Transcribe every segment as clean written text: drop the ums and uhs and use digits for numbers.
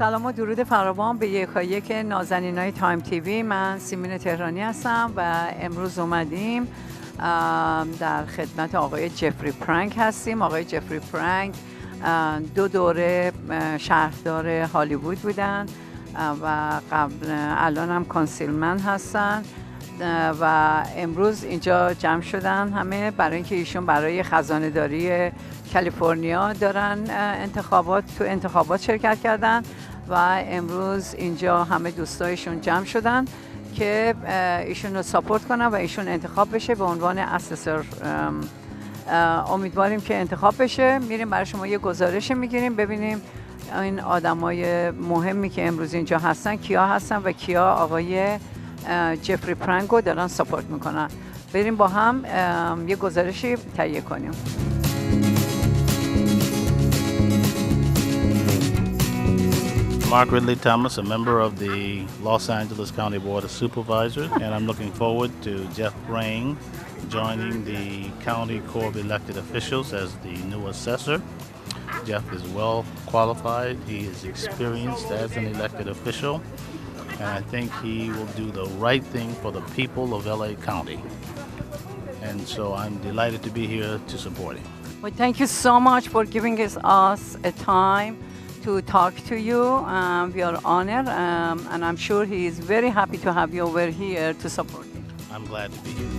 سلام و درود فراوان به یکایک نازنینای تایم تیوی. من سیمین تهرانی هستم و امروز اومدیم در خدمت آقای جفری پرانگ هستیم. آقای جفری پرانگ 2 دوره شهردار هالیوود بودن و الان هم کانسیلمن هستن و امروز اینجا جمع شدن همه برای اینکه ایشون برای خزانه‌داری کالیفرنیا دارن انتخابات شرکت کردن و امروز اینجا همه دوستایشون جمع شدن که ایشون رو ساپورت کنن و ایشون انتخاب بشه به عنوان اسسور. امیدواریم که انتخاب بشه. میریم برای شما یه گزارش میگیریم ببینیم این آدمای مهمی که امروز اینجا هستن کیا هستن و کیا آقای جفری پرانگو دارن ساپورت میکنن. بریم با هم یه گزارشی تهیه کنیم. Mark Ridley Thomas, a member of the Los Angeles County Board of Supervisors, and I'm looking forward to Jeff Prang joining the County Corps of Elected Officials as the new assessor. Jeff is well qualified, he is experienced as an elected official, and I think he will do the right thing for the people of LA County. And so I'm delighted to be here to support him. Well, thank you so much for giving us a time to talk to you. We are honored, and I'm sure he is very happy to have you over here to support him. I'm glad to be here.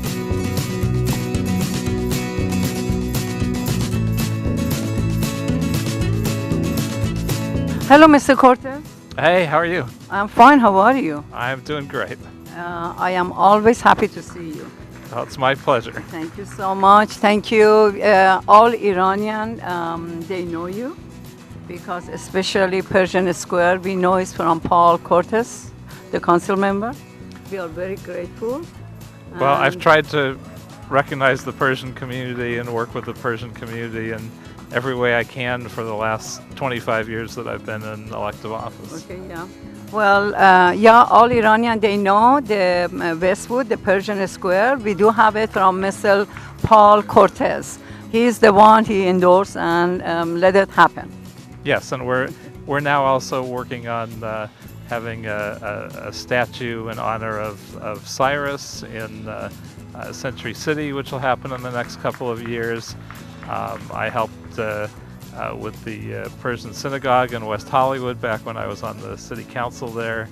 Hello, Mr. Cortez. Hey, how are you? I'm fine. How are you? I'm doing great. I am always happy to see you. Oh, it's my pleasure. Thank you so much. Thank you. All Iranian, they know you because especially Persian Square, we know it's from Paul Cortez, the council member. We are very grateful. Well, I've tried to recognize the Persian community and work with the Persian community in every way I can for the last 25 years that I've been in elective office. Okay, yeah. Well, all Iranian, they know the Westwood, the Persian Square. We do have it from Mr. Paul Cortez. He's the one he endorsed and let it happen. Yes, and we're now also working on having a statue in honor of Cyrus in Century City, which will happen in the next couple of years. I helped with the Persian synagogue in West Hollywood back when I was on the city council there.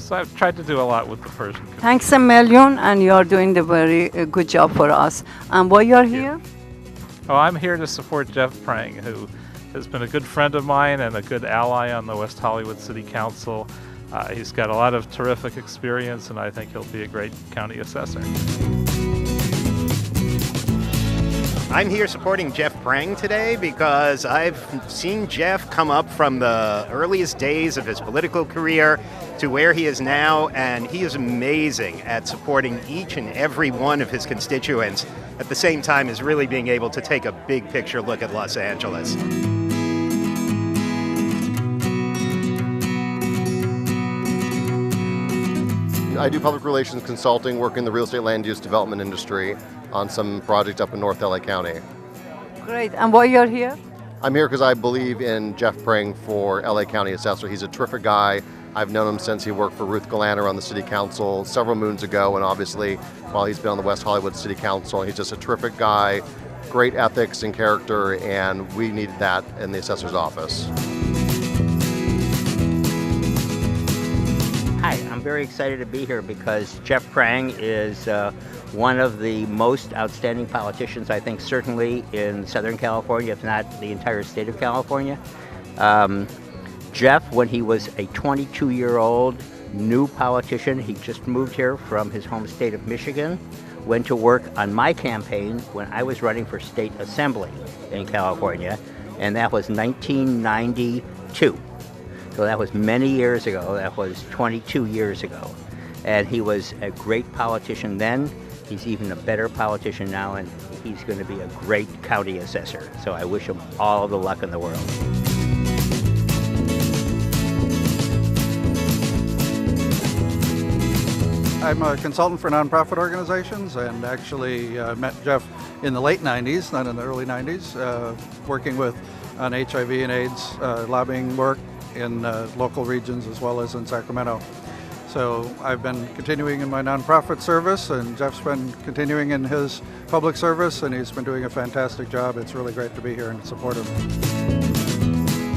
So I've tried to do a lot with the Persian community. Thanks a million, and you're doing the very good job for us. And why you're here? Oh, I'm here to support Jeff Prang, who has been a good friend of mine and a good ally on the West Hollywood City Council. He's got a lot of terrific experience, and I think he'll be a great county assessor. I'm here supporting Jeff Prang today because I've seen Jeff come up from the earliest days of his political career to where he is now, and he is amazing at supporting each and every one of his constituents at the same time as really being able to take a big picture look at Los Angeles. I do public relations consulting, work in the real estate land use development industry on some project up in North LA County. Great. And why you're here? I'm here because I believe in Jeff Prang for LA County Assessor. He's a terrific guy. I've known him since he worked for Ruth Galanter on the City Council several moons ago, and obviously while he's been on the West Hollywood City Council. He's just a terrific guy, great ethics and character, and we needed that in the assessor's office. Hi, I'm very excited to be here because Jeff Prang is one of the most outstanding politicians, I think, certainly in Southern California, if not the entire state of California. Jeff, when he was a 22-year-old new politician, he just moved here from his home state of Michigan, went to work on my campaign when I was running for state assembly in California, and that was 1992. So that was many years ago. That was 22 years ago. And he was a great politician then. He's even a better politician now, and he's going to be a great county assessor. So I wish him all the luck in the world. I'm a consultant for nonprofit organizations and actually met Jeff in the late 90s, not in the early 90s, working on HIV and AIDS lobbying work in local regions as well as in Sacramento. So I've been continuing in my nonprofit service, and Jeff's been continuing in his public service, and he's been doing a fantastic job. It's really great to be here and support him.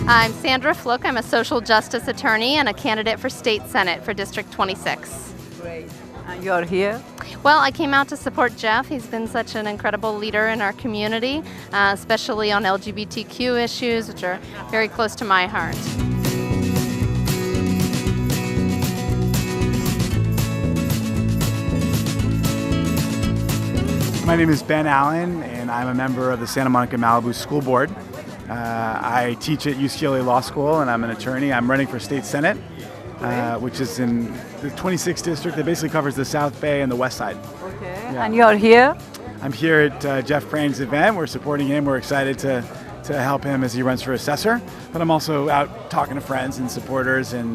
I'm Sandra Fluke. I'm a social justice attorney and a candidate for State Senate for District 26. Great. And you're here? Well, I came out to support Jeff. He's been such an incredible leader in our community, especially on LGBTQ issues, which are very close to my heart. My name is Ben Allen, and I'm a member of the Santa Monica Malibu School Board. I teach at UCLA Law School, and I'm an attorney. I'm running for State Senate, which is in the 26th district that basically covers the South Bay and the West Side. Okay. Yeah. And you're here? I'm here at Jeff Prang's event. We're supporting him. We're excited to help him as he runs for assessor. But I'm also out talking to friends and supporters and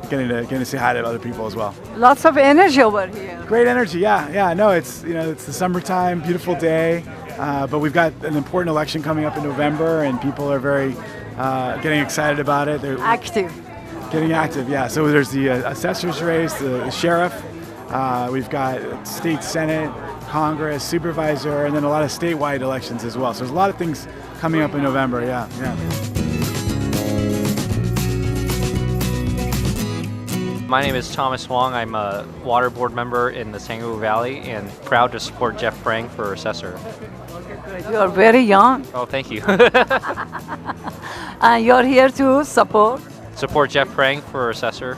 getting to say hi to other people as well. Lots of energy over here. Great energy, yeah. No, it's it's the summertime, beautiful day, but we've got an important election coming up in November, and people are very getting excited about it. They're Active. getting active, yeah. So there's the assessor's race, the sheriff. We've got state senate, Congress, supervisor, and then a lot of statewide elections as well. So there's a lot of things coming up in November, yeah. My name is Thomas Wong. I'm a water board member in the San Gabriel Valley and proud to support Jeff Prang for assessor. You are very young. Oh, thank you. And you're here to support? Support Jeff Prang for assessor.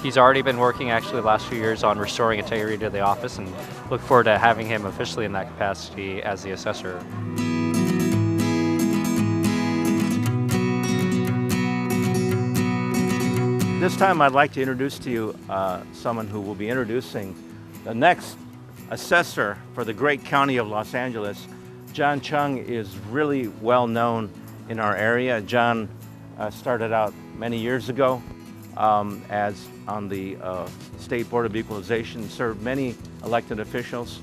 He's already been working actually the last few years on restoring integrity to the office, and look forward to having him officially in that capacity as the assessor. This time I'd like to introduce to you someone who will be introducing the next assessor for the great county of Los Angeles. John Chung is really well known in our area. John started out many years ago as on the State Board of Equalization, served many elected officials.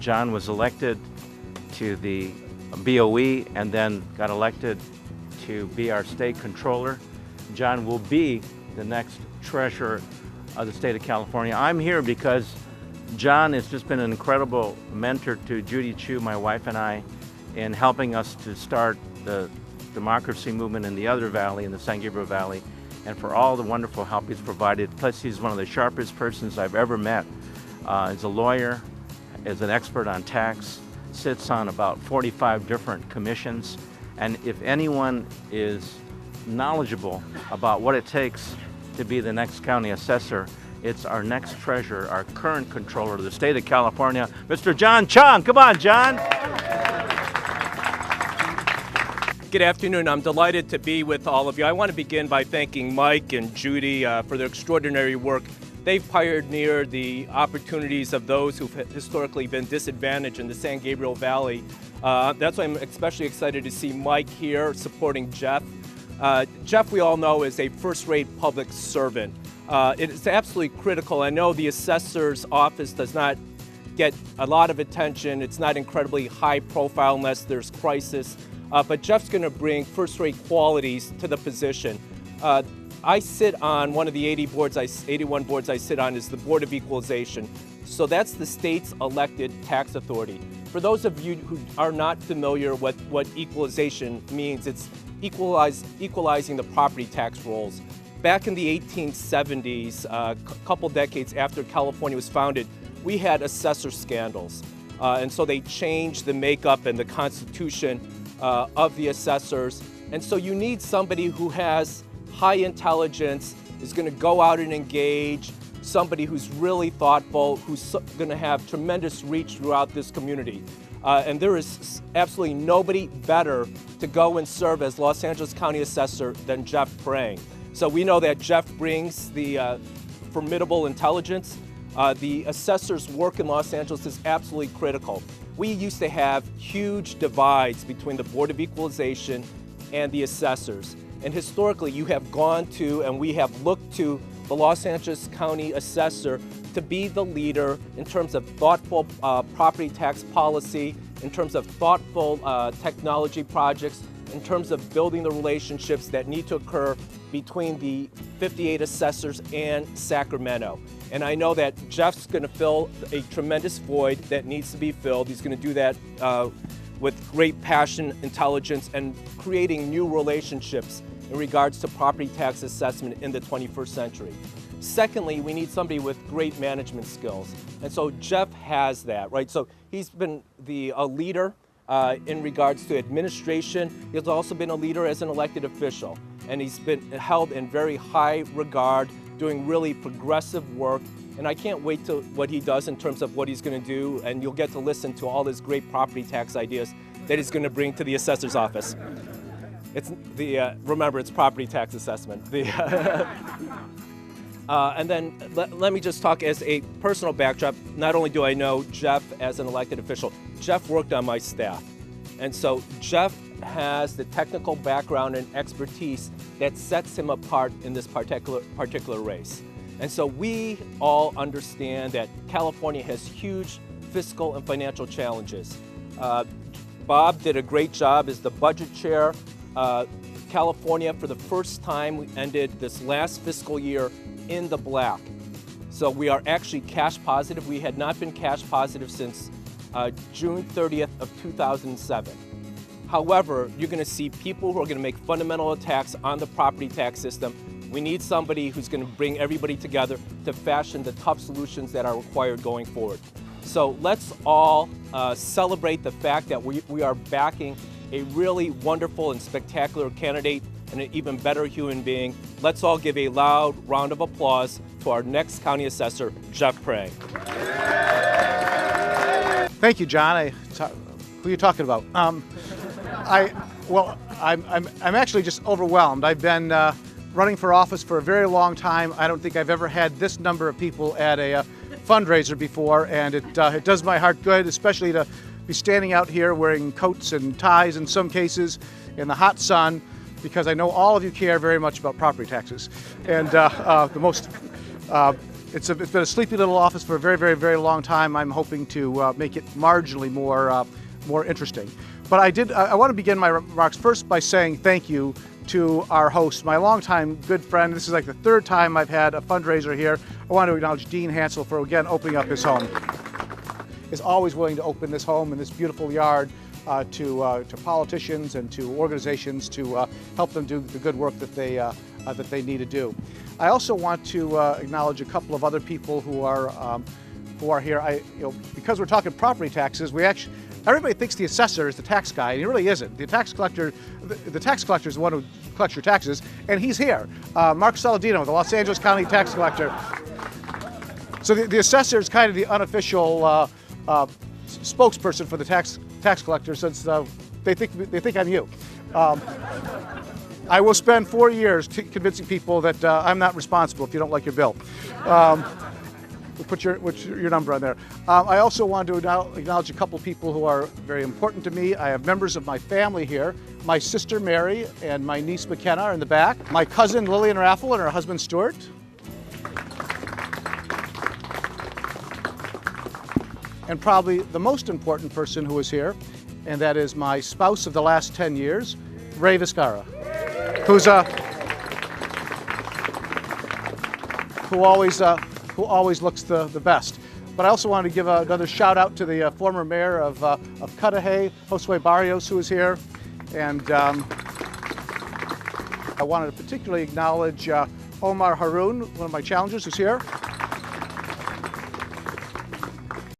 John was elected to the BOE and then got elected to be our state controller. John will be the next treasurer of the state of California. I'm here because John has just been an incredible mentor to Judy Chu, my wife, and I, in helping us to start the democracy movement in the other valley, in the San Gabriel Valley, and for all the wonderful help he's provided. Plus, he's one of the sharpest persons I've ever met. He's a lawyer, is an expert on tax, sits on about 45 different commissions, and if anyone is knowledgeable about what it takes to be the next county assessor, it's our next treasurer, our current controller of the state of California, Mr. John Chung. Come on, John. Good afternoon. I'm delighted to be with all of you. I want to begin by thanking Mike and Judy for their extraordinary work. They've pioneered the opportunities of those who've historically been disadvantaged in the San Gabriel Valley. That's why I'm especially excited to see Mike here supporting Jeff. Jeff, we all know, is a first-rate public servant. It is absolutely critical. I know the assessor's office does not get a lot of attention. It's not incredibly high profile unless there's crisis. But Jeff's going to bring first-rate qualities to the position. I sit on one of the 81 boards I sit on is the Board of Equalization. So that's the state's elected tax authority. For those of you who are not familiar with what equalization means, it's equalizing the property tax rolls. Back in the 1870s, a couple decades after California was founded, we had assessor scandals. And so they changed the makeup and the constitution of the assessors. And so you need somebody who has high intelligence, is going to go out and engage, somebody who's really thoughtful, who's going to have tremendous reach throughout this community. And there is absolutely nobody better to go and serve as Los Angeles County Assessor than Jeff Prang. So we know that Jeff brings the formidable intelligence. The assessor's work in Los Angeles is absolutely critical. We used to have huge divides between the Board of Equalization and the assessors. And historically, you have gone to and we have looked to the Los Angeles County Assessor to be the leader in terms of thoughtful property tax policy, in terms of thoughtful technology projects, in terms of building the relationships that need to occur between the 58 assessors and Sacramento. And I know that Jeff's going to fill a tremendous void that needs to be filled. He's going to do that with great passion, intelligence, and creating new relationships in regards to property tax assessment in the 21st century. Secondly, we need somebody with great management skills. And so Jeff has that, right? So he's been a leader in regards to administration. He's also been a leader as an elected official. And he's been held in very high regard, doing really progressive work. And I can't wait to what he does in terms of what he's going to do. And you'll get to listen to all his great property tax ideas that he's going to bring to the assessor's office. It's remember, it's property tax assessment. And then let me just talk as a personal backdrop. Not only do I know Jeff as an elected official, Jeff worked on my staff. And so Jeff has the technical background and expertise that sets him apart in this particular race. And so we all understand that California has huge fiscal and financial challenges. Bob did a great job as the budget chair. California, for the first time, we ended this last fiscal year in the black. So we are actually cash positive. We had not been cash positive since June 30th of 2007. However, you're going to see people who are going to make fundamental attacks on the property tax system. We need somebody who's going to bring everybody together to fashion the tough solutions that are required going forward. So let's all celebrate the fact that we are backing a really wonderful and spectacular candidate and an even better human being. Let's all give a loud round of applause to our next county assessor, Jeff Prang. Thank you, John. Who are you talking about? I'm actually just overwhelmed. I've been running for office for a very long time. I don't think I've ever had this number of people at a fundraiser before, and it does my heart good, especially to be standing out here wearing coats and ties in some cases in the hot sun, because I know all of you care very much about property taxes. And it's been a sleepy little office for a very, very, very long time. I'm hoping to make it marginally more interesting. But I want to begin my remarks first by saying thank you to our host, my longtime good friend. This is like the third time I've had a fundraiser here. I want to acknowledge Dean Hansel for, again, opening up his home. He's always willing to open this home in this beautiful yard to politicians and to organizations to help them do the good work that they need to do. I also want to acknowledge a couple of other people who are here. Because we're talking property taxes, everybody thinks the assessor is the tax guy, and he really isn't. The tax collector is the one who collects your taxes, and he's here. Mark Saladino, the Los Angeles County tax collector. So the assessor is kind of the unofficial spokesperson for the tax collector, since they think I'm you. I will spend 4 years convincing people that I'm not responsible if you don't like your bill. We'll put your number on there. I also want to acknowledge a couple people who are very important to me. I have members of my family here. My sister Mary and my niece McKenna are in the back. My cousin Lillian Raffle and her husband Stuart. And probably the most important person who is here, and that is my spouse of the last 10 years, Ray Viscara, who always looks the best. But I also want to give another shout out to the former mayor of Cudahy, Josue Barrios, who is here. And I wanted to particularly acknowledge Omar Haroun, one of my challengers, who's here.